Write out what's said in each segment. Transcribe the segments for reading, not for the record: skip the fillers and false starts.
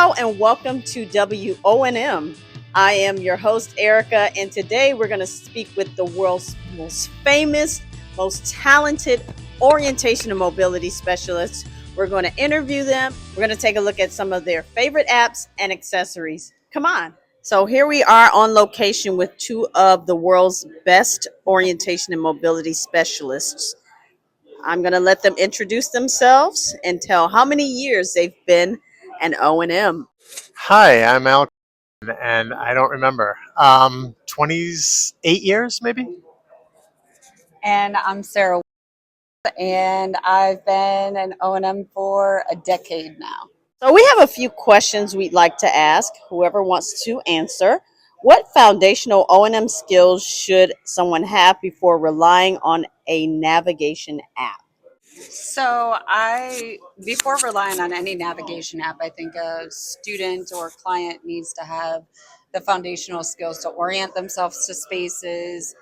Hello and welcome to WONM. I am your host, Erica, and today we're going to speak with the world's most famous, most talented orientation and mobility specialists. We're going to interview them. We're going to take a look at some of their favorite apps and accessories. Come on. So here we are on location with two of the world's best orientation and mobility specialists. I'm going to let them introduce themselves and tell how many years they've been an O&M. Hi, I'm Al, and I don't remember. 28 years, maybe? And I'm Sarah, and I've been an O&M for a decade now. So we have a few questions we'd like to ask whoever wants to answer. What foundational O&M skills should someone have before relying on a navigation app? So before relying on any navigation app, I think a student or client needs to have the foundational skills to orient themselves to spaces,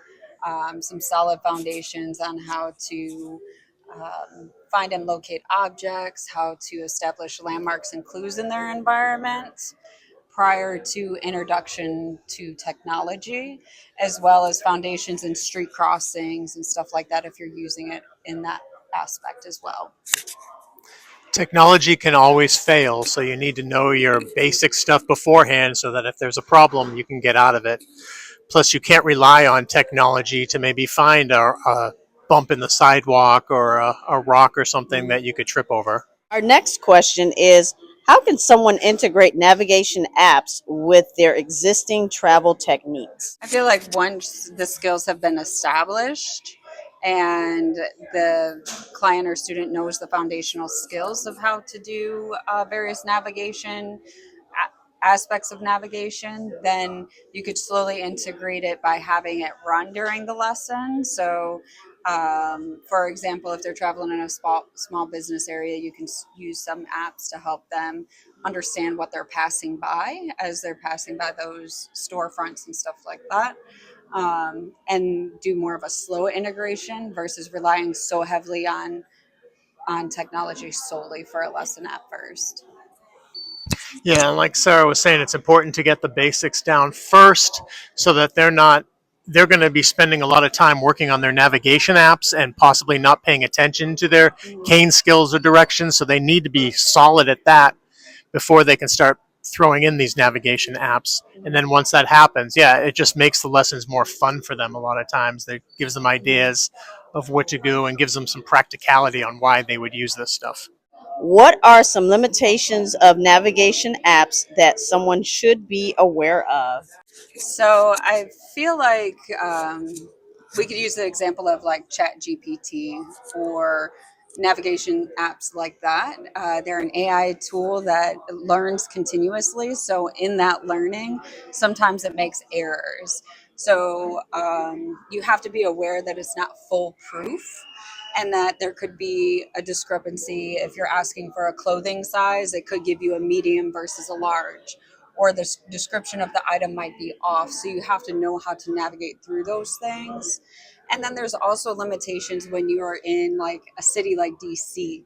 some solid foundations on how to find and locate objects, how to establish landmarks and clues in their environment prior to introduction to technology, as well as foundations in street crossings and stuff like that if you're using it in that aspect as well. Technology can always fail, so you need to know your basic stuff beforehand so that if there's a problem, you can get out of it. Plus, you can't rely on technology to maybe find a bump in the sidewalk or a rock or something that you could trip over. Our next question is, how can someone integrate navigation apps with their existing travel techniques? I feel like once the skills have been established and the client or student knows the foundational skills of how to do various navigation aspects of navigation, then you could slowly integrate it by having it run during the lesson. So for example, if they're traveling in a small business area, you can use some apps to help them understand what they're passing by as they're passing by those storefronts and stuff like that, and do more of a slow integration versus relying so heavily on technology solely for a lesson at first. Yeah, and like Sarah was saying, it's important to get the basics down first so that they're going to be spending a lot of time working on their navigation apps and possibly not paying attention to their cane skills or directions. So they need to be solid at that before they can start throwing in these navigation apps. And then once that happens, yeah, it just makes the lessons more fun for them a lot of times. It gives them ideas of what to do and gives them some practicality on why they would use this stuff. What are some limitations of navigation apps that someone should be aware of? So I feel like we could use the example of like ChatGPT or navigation apps like that. They're an AI tool that learns continuously. So in that learning, sometimes it makes errors. So you have to be aware that it's not foolproof and that there could be a discrepancy. If you're asking for a clothing size, it could give you a medium versus a large, or the description of the item might be off. So you have to know how to navigate through those things. And then there's also limitations when you are in like a city like DC,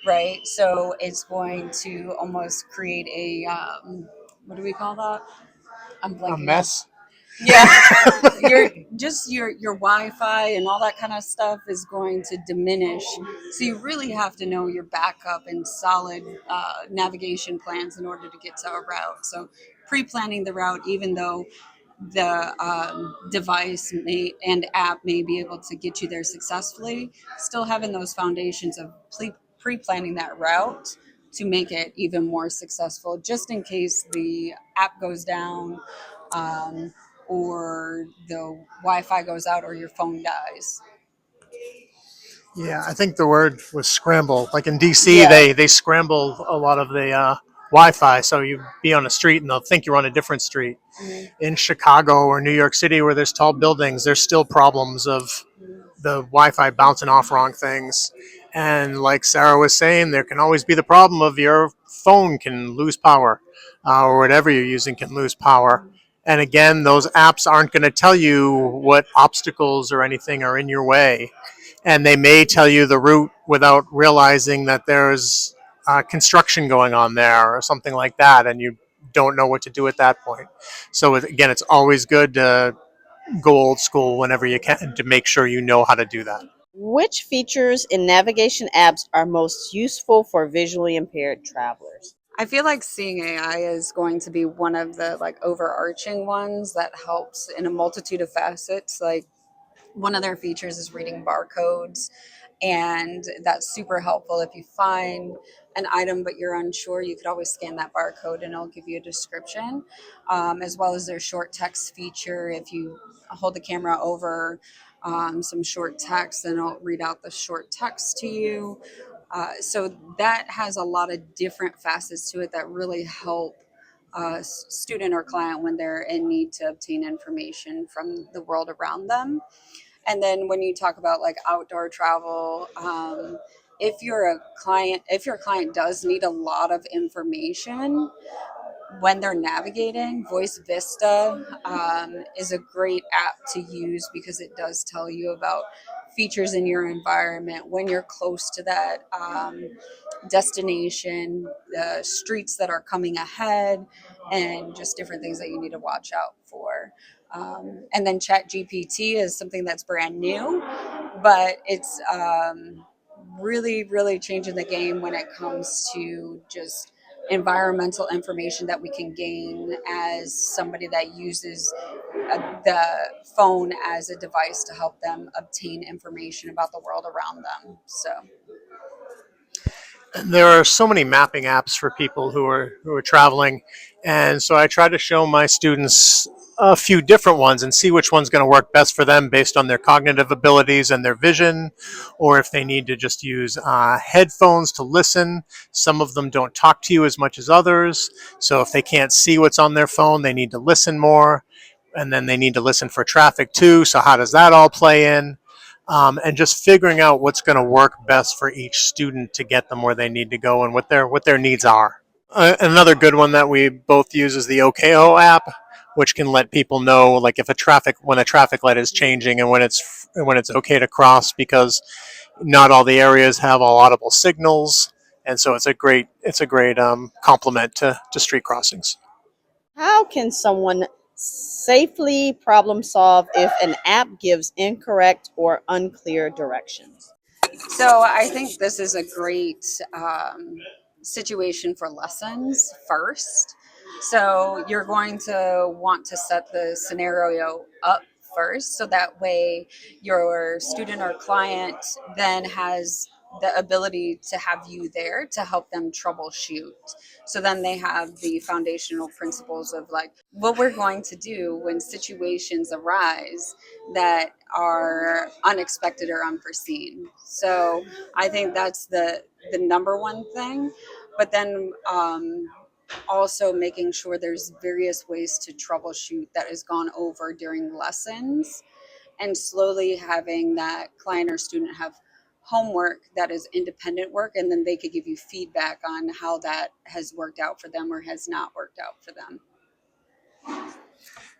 right? So it's going to almost create a, what do we call that? I'm A blanking. mess. Yeah, your Wi-Fi and all that kind of stuff is going to diminish. So you really have to know your backup and solid navigation plans in order to get to a route. So pre-planning the route, even though the device and app may be able to get you there successfully, still having those foundations of pre-planning that route to make it even more successful, just in case the app goes down. Or the Wi-Fi goes out or your phone dies. Yeah, I think the word was scramble. Like in DC, Yeah. they scramble a lot of the Wi-Fi, so you be on a street and they'll think you're on a different street. In Chicago or New York City, where there's tall buildings, there's still problems of the Wi-Fi bouncing off wrong things. And like Sarah was saying, there can always be the problem of your phone can lose power, or whatever you're using can lose power. And again, those apps aren't going to tell you what obstacles or anything are in your way. And they may tell you the route without realizing that there's construction going on there or something like that, and you don't know what to do at that point. So again, it's always good to go old school whenever you can to make sure you know how to do that. Which features in navigation apps are most useful for visually impaired travelers? I feel like Seeing AI is going to be one of the like overarching ones that helps in a multitude of facets. Like one of their features is reading barcodes, and that's super helpful. If you find an item but you're unsure, you could always scan that barcode and it'll give you a description, as well as their short text feature. If you hold the camera over some short text, then it'll read out the short text to you. So that has a lot of different facets to it that really help a student or client when they're in need to obtain information from the world around them. And then when you talk about like outdoor travel, if your client does need a lot of information when they're navigating, Voice Vista is a great app to use because it does tell you about features in your environment when you're close to that destination, the streets that are coming ahead, and just different things that you need to watch out for. And then Chat GPT is something that's brand new, but it's really, really changing the game when it comes to just environmental information that we can gain as somebody that uses the phone as a device to help them obtain information about the world around them. So There are so many mapping apps for people who are traveling, and so I try to show my students a few different ones and see which one's going to work best for them based on their cognitive abilities and their vision, or if they need to just use headphones to listen. Some of them don't talk to you as much as others, so if they can't see what's on their phone, they need to listen more, and then they need to listen for traffic too. So how does that all play in? And just figuring out what's going to work best for each student to get them where they need to go and what their needs are. Another good one that we both use is the OKO app, which can let people know like if when a traffic light is changing and when it's okay to cross, because not all the areas have all audible signals, and so it's a great complement to street crossings. How can someone safely problem solve if an app gives incorrect or unclear directions? So I think this is a great situation for lessons first. So you're going to want to set the scenario up first, so that way your student or client then has the ability to have you there to help them troubleshoot. So then they have the foundational principles of like what we're going to do when situations arise that are unexpected or unforeseen. So I think that's the number one thing. But then also making sure there's various ways to troubleshoot that is gone over during lessons, and slowly having that client or student have homework that is independent work, and then they could give you feedback on how that has worked out for them or has not worked out for them.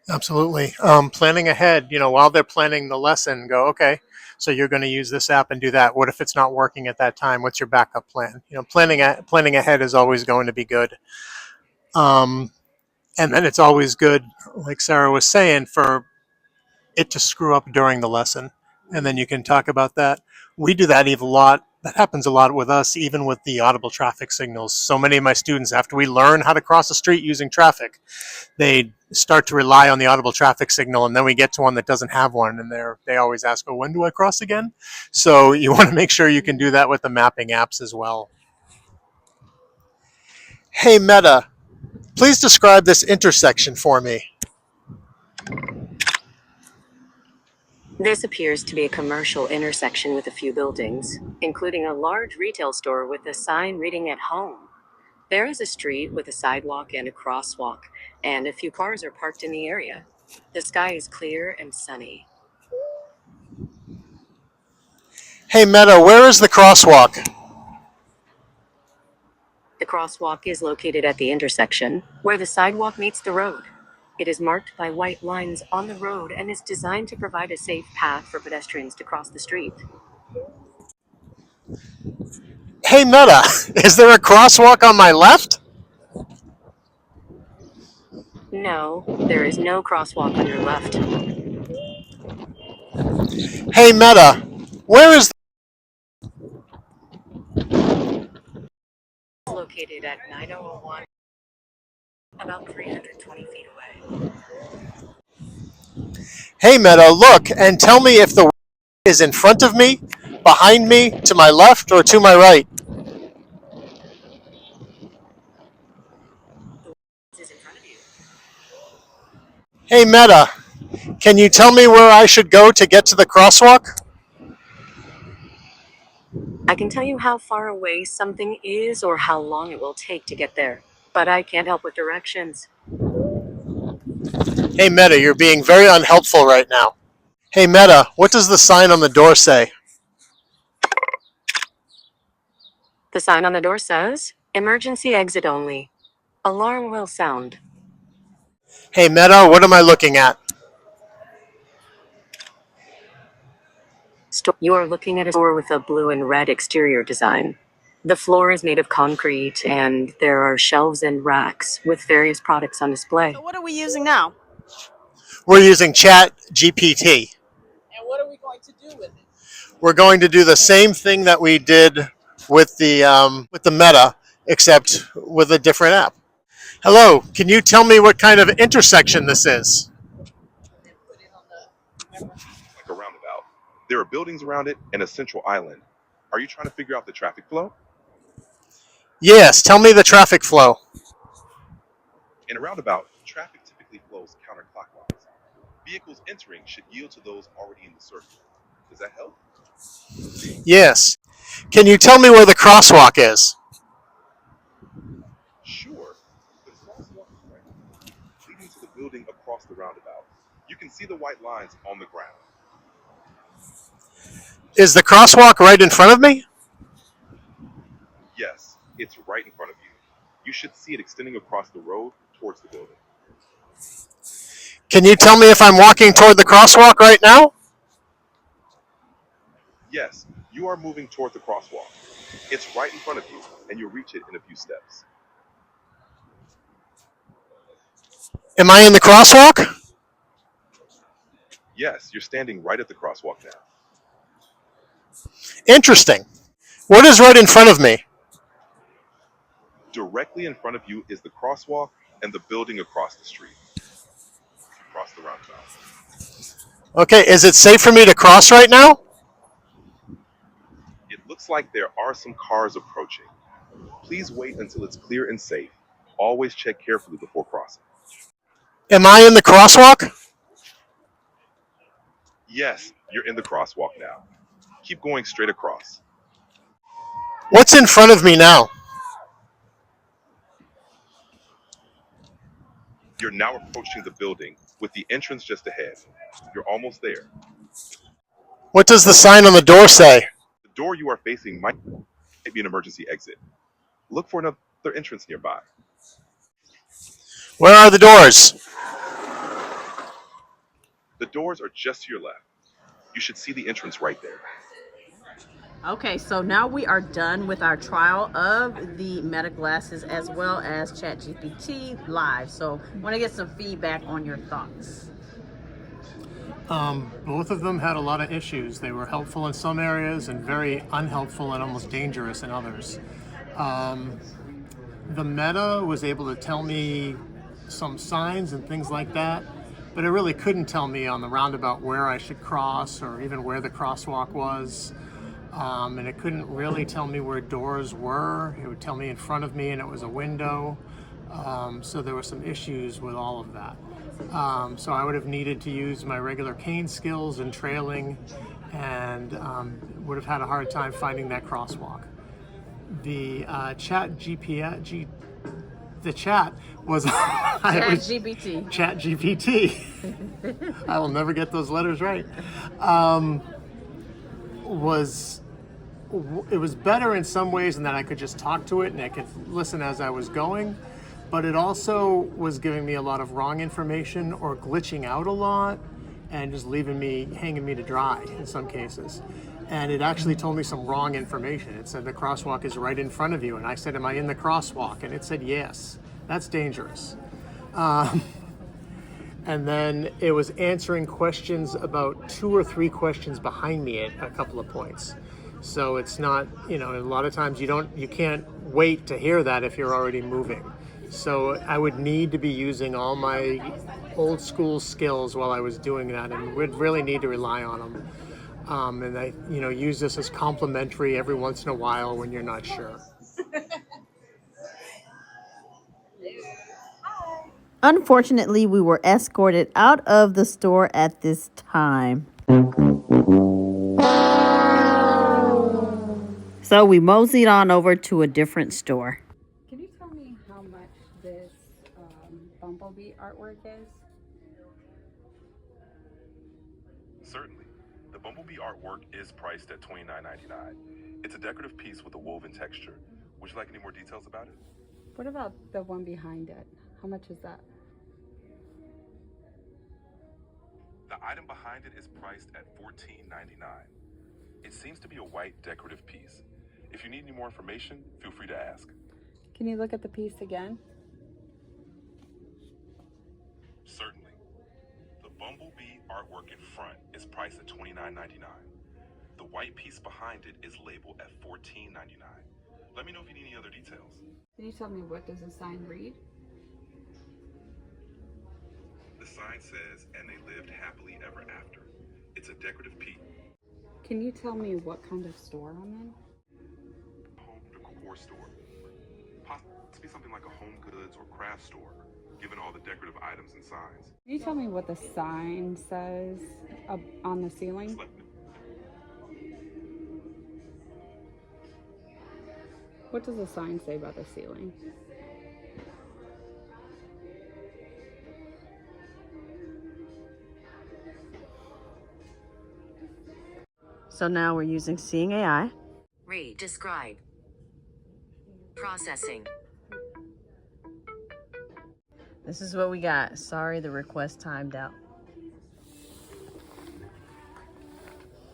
Absolutely. Planning ahead, while they're planning the lesson, go, okay, so you're going to use this app and do that. What if it's not working at that time? What's your backup plan? Planning ahead is always going to be good. And then it's always good, like Sarah was saying, for it to screw up during the lesson. And then you can talk about that. We do that even a lot. That happens a lot with us, even with the audible traffic signals. So many of my students, after we learn how to cross the street using traffic, they start to rely on the audible traffic signal, and then we get to one that doesn't have one, and they always ask, oh, when do I cross again? So you want to make sure you can do that with the mapping apps as well. Hey, Meta, please describe this intersection for me. This appears to be a commercial intersection with a few buildings, including a large retail store with a sign reading "At Home." There is a street with a sidewalk and a crosswalk, and a few cars are parked in the area. The sky is clear and sunny. Hey, Meta, where is the crosswalk? The crosswalk is located at the intersection, where the sidewalk meets the road. It is marked by white lines on the road and is designed to provide a safe path for pedestrians to cross the street. Hey Meta, is there a crosswalk on my left? No, there is no crosswalk on your left. Hey Meta, where is Located at 9001, about 320 feet away. Hey Meta, look and tell me if the is in front of me, behind me, to my left, or to my right. This is in front of you. Hey Meta, can you tell me where I should go to get to the crosswalk? I can tell you how far away something is or how long it will take to get there, but I can't help with directions. Hey Meta, you're being very unhelpful right now. Hey Meta, what does the sign on the door say? The sign on the door says, "Emergency exit only. Alarm will sound." Hey Meta, what am I looking at? You are looking at a store with a blue and red exterior design. The floor is made of concrete, and there are shelves and racks with various products on display. So what are we using now? We're using Chat GPT. And what are we going to do with it? We're going to do the same thing that we did with the Meta, except with a different app. Hello, can you tell me what kind of intersection this is? Like a roundabout. There are buildings around it and a central island. Are you trying to figure out the traffic flow? Yes, tell me the traffic flow. In a roundabout, traffic typically flows counterclockwise. Vehicles entering should yield to those already in the circle. Does that help? Yes. Can you tell me where the crosswalk is? Sure. The crosswalk is right, leading to the building across the roundabout. You can see the white lines on the ground. Is the crosswalk right in front of me? Yes, it's right in front of you. You should see it extending across the road towards the building. Can you tell me if I'm walking toward the crosswalk right now? Yes, you are moving toward the crosswalk. It's right in front of you, and you'll reach it in a few steps. Am I in the crosswalk? Yes, you're standing right at the crosswalk now. Interesting. What is right in front of me? Directly in front of you is the crosswalk and the building across the street. Across the roundabout. Okay, is it safe for me to cross right now? It looks like there are some cars approaching. Please wait until it's clear and safe. Always check carefully before crossing. Am I in the crosswalk? Yes, you're in the crosswalk now. Keep going straight across. What's in front of me now? You're now approaching the building with the entrance just ahead. You're almost there. What does the sign on the door say? The door you are facing might be an emergency exit. Look for another entrance nearby. Where are the doors? The doors are just to your left. You should see the entrance right there. Okay, so now we are done with our trial of the Meta glasses as well as ChatGPT live. So I want to get some feedback on your thoughts. Both of them had a lot of issues. They were helpful in some areas and very unhelpful and almost dangerous in others. The Meta was able to tell me some signs and things like that, but it really couldn't tell me on the roundabout where I should cross or even where the crosswalk was. And it couldn't really tell me where doors were. It would tell me in front of me and it was a window. So there were some issues with all of that. So I would have needed to use my regular cane skills and trailing, and would have had a hard time finding that crosswalk. The chat was ChatGPT. Chat GPT. I will never get those letters right. It was better in some ways in that I could just talk to it and I could listen as I was going, but it also was giving me a lot of wrong information or glitching out a lot and just hanging me to dry in some cases. and it actually told me some wrong information. It said the crosswalk is right in front of you, and I said, am I in the crosswalk? And it said yes. That's dangerous. And then it was answering questions about 2 or 3 questions behind me at a couple of points. So it's not, a lot of times you can't wait to hear that if you're already moving. So I would need to be using all my old school skills while I was doing that, and would really need to rely on them. And I, use this as complimentary every once in a while when you're not sure. Unfortunately, we were escorted out of the store at this time. So we moseyed on over to a different store. Can you tell me how much this bumblebee artwork is? Certainly. The bumblebee artwork is priced at $29.99. It's a decorative piece with a woven texture. Would you like any more details about it? What about the one behind it? How much is that? The item behind it is priced at $14.99. It seems to be a white decorative piece. If you need any more information, feel free to ask. Can you look at the piece again? Certainly. The bumblebee artwork in front is priced at $29.99. The white piece behind it is labeled at $14.99. Let me know if you need any other details. Can you tell me what does the sign read? The sign says, "And they lived happily ever after." It's a decorative piece. Can you tell me what kind of store I'm in? Home decor store. Possibly something like a home goods or craft store, given all the decorative items and signs. Can you tell me what the sign says on the ceiling? What does the sign say about the ceiling? So now we're using Seeing AI. Read. Describe. Processing. This is what we got. Sorry, the request timed out.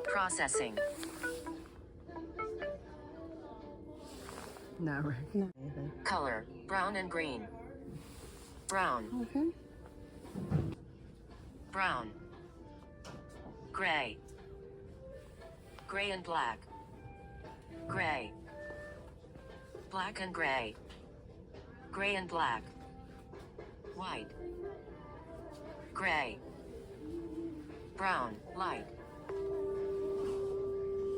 Processing. Not right. No. Color. Brown and green. Brown. Okay. Brown. Gray. Gray and black. Gray. Black and gray. Gray and black. White. Gray. Brown. Light.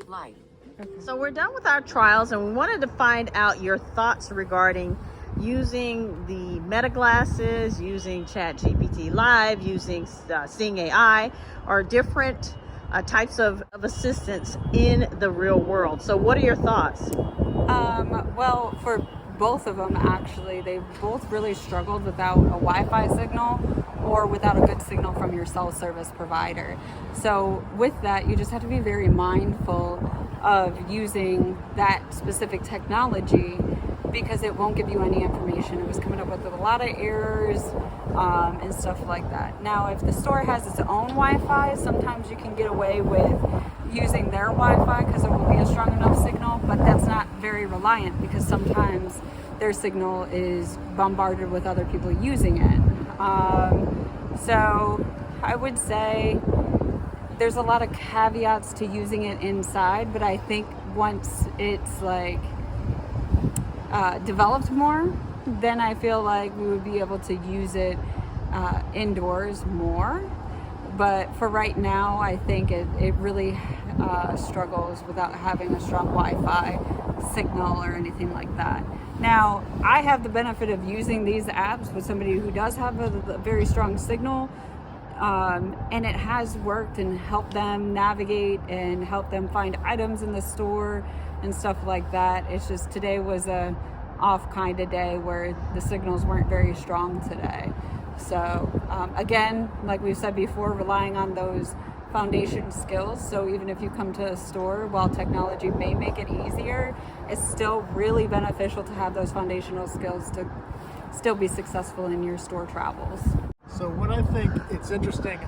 Light. Okay. So we're done with our trials, and we wanted to find out your thoughts regarding using the Meta glasses, using ChatGPT Live, using Seeing AI, or different types of assistants in the real world. So what are your thoughts? Well, for both of them, actually, they both really struggled without a Wi-Fi signal or without a good signal from your cell service provider. So with that, you just have to be very mindful of using that specific technology, because it won't give you any information. It was coming up with a lot of errors and stuff like that. Now, if the store has its own Wi-Fi, sometimes you can get away with using their Wi-Fi because it will be a strong enough signal, but that's not very reliant because sometimes their signal is bombarded with other people using it. So I would say there's a lot of caveats to using it inside, but I think once it's like developed more, then I feel like we would be able to use it indoors more. But for right now, I think it really struggles without having a strong Wi-Fi signal or anything like that. Now, I have the benefit of using these apps with somebody who does have a very strong signal, and it has worked and helped them navigate and help them find items in the store and stuff like that. It's just today was a off kind of day where the signals weren't very strong today. So again, like we've said before, relying on those foundation skills. So even if you come to a store, while technology may make it easier, it's still really beneficial to have those foundational skills to still be successful in your store travels. So what I think it's interesting,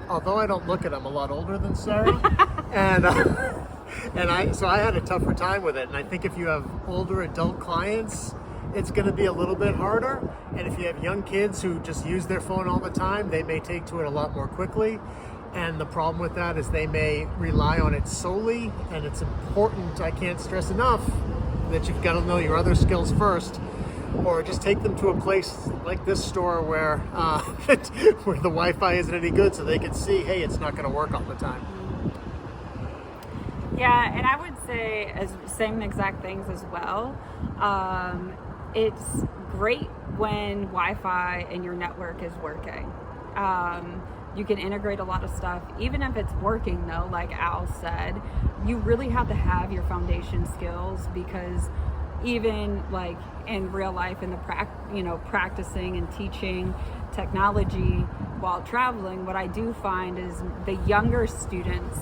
although I don't look it, I'm a lot older than Sarah, and And I had a tougher time with it. And I think if you have older adult clients, it's going to be a little bit harder. And if you have young kids who just use their phone all the time, they may take to it a lot more quickly. And the problem with that is they may rely on it solely. And it's important, I can't stress enough, that you've got to know your other skills first. Or just take them to a place like this store where where the Wi-Fi isn't any good, so they can see, hey, it's not going to work all the time. Yeah, and I would say same exact things as well. It's great when Wi-Fi and your network is working. You can integrate a lot of stuff, even if it's working though, like Al said. You really have to have your foundation skills, because even like in real life, in the practicing and teaching technology while traveling, what I do find is the younger students,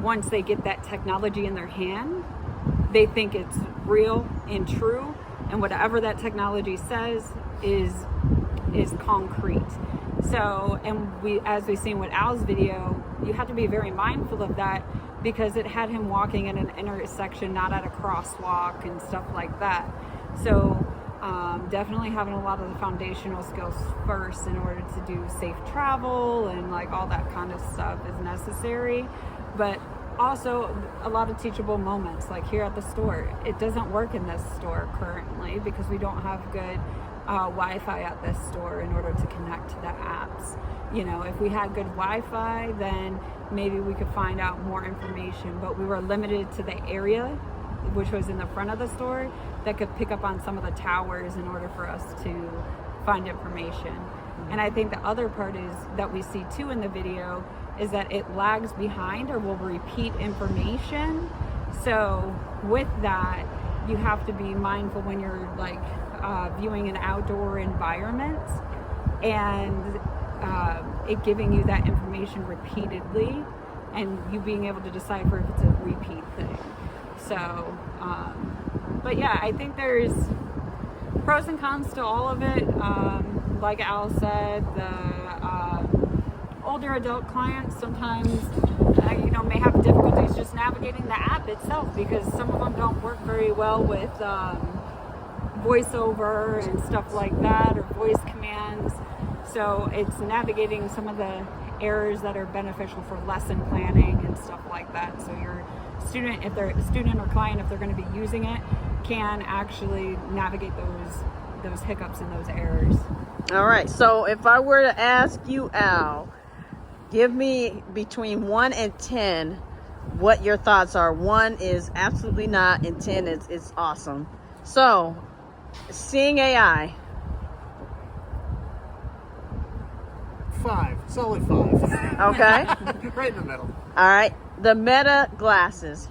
once they get that technology in their hand, they think it's real and true, and whatever that technology says is concrete. So, and as we've seen with Al's video, you have to be very mindful of that, because it had him walking in an intersection, not at a crosswalk and stuff like that. So definitely having a lot of the foundational skills first in order to do safe travel and like all that kind of stuff is necessary. But also a lot of teachable moments, like here at the store. It doesn't work in this store currently because we don't have good Wi-Fi at this store in order to connect to the apps. You know, if we had good Wi-Fi, then maybe we could find out more information, but we were limited to the area, which was in the front of the store, that could pick up on some of the towers in order for us to find information. And I think the other part is that we see too in the video is that it lags behind or will repeat information. So with that, you have to be mindful when you're like viewing an outdoor environment and it giving you that information repeatedly, and you being able to decipher if it's a repeat thing. So, but yeah, I think there's pros and cons to all of it. Like Al said, the older adult clients sometimes may have difficulties just navigating the app itself, because some of them don't work very well with voiceover and stuff like that, or voice commands. So it's navigating some of the errors that are beneficial for lesson planning and stuff like that. So your student, if they're a student or client, if they're going to be using it, can actually navigate those hiccups and those errors. All right. So if I were to ask you, Al, give me between 1 and 10 what your thoughts are. 1 is absolutely not, and 10 is awesome. So, seeing AI. 5, solid 5. Okay. Right in the middle. All right. The Meta glasses.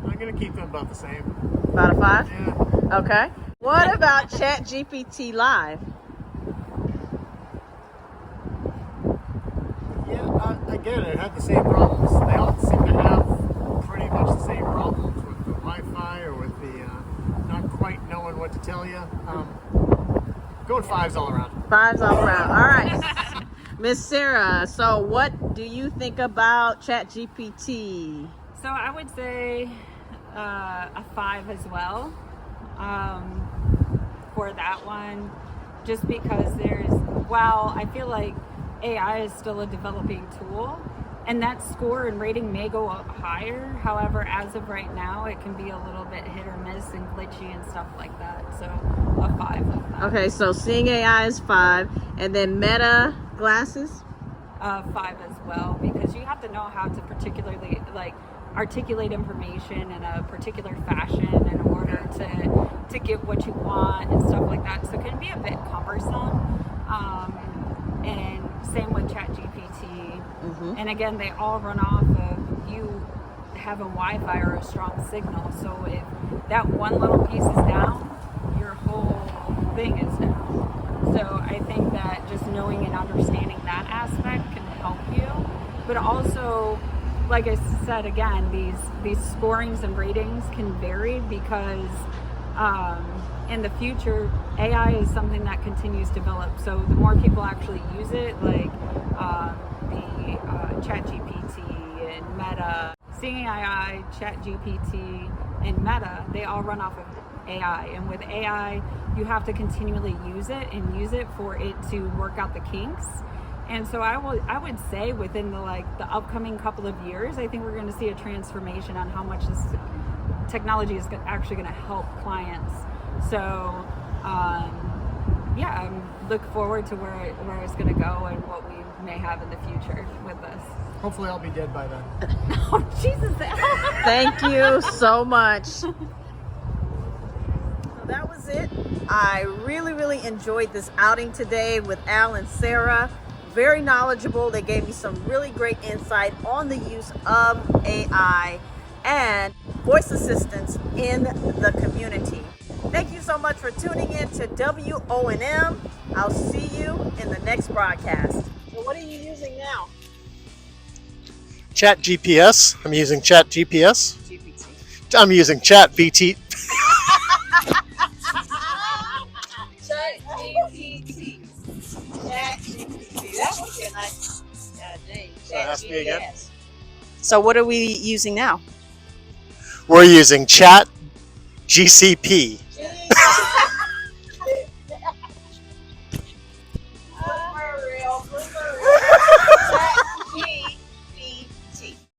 I'm gonna keep them about the same. About a 5? Yeah. Okay. What about ChatGPT Live? Yeah. Again, it had the same problems. They all seem to have pretty much the same problems with the Wi-Fi or with the not quite knowing what to tell you. Going 5s all around. 5s all around. All right. Miss Sarah, so what do you think about ChatGPT? So I would say a 5 as well for that one, just because I feel like AI is still a developing tool, and that score and rating may go up higher. However, as of right now, it can be a little bit hit or miss and glitchy and stuff like that. So a 5 of that. Okay, so seeing AI is 5, and then Meta glasses? 5 as well, because you have to know how to particularly articulate information in a particular fashion in order to get what you want and stuff like that. So it can be a bit cumbersome. And same with ChatGPT. Mm-hmm. And again, they all run off of you having Wi-Fi or a strong signal. So if that one little piece is down, your whole thing is down. So I think that just knowing and understanding that aspect can help you. But also, like I said, again, these scorings and ratings can vary because in the future, AI is something that continues to develop. So the more people actually use it, like the ChatGPT and Meta. Seeing AI, ChatGPT, and Meta, they all run off of AI. And with AI, you have to continually use it and use it for it to work out the kinks. And so I would say within the upcoming couple of years, I think we're going to see a transformation on how much this technology is actually going to help clients. So yeah, I look forward to where it's going to go and what we may have in the future with this. Hopefully I'll be dead by then. Oh, Jesus. Thank you so much. So that was it. I really enjoyed this outing today with Al and Sarah. Very knowledgeable. They gave me some really great insight on the use of AI and voice assistants in the community. Thank you so much for tuning in to WONM. I'll see you in the next broadcast. So what are you using now? Chat GPS. I'm using Chat GPS. GPT. I'm using Chat VT. ChatGPT. ChatGPT. That would be a nice name. Ask me again. So what are we using now? We're using Chat GCP. For real.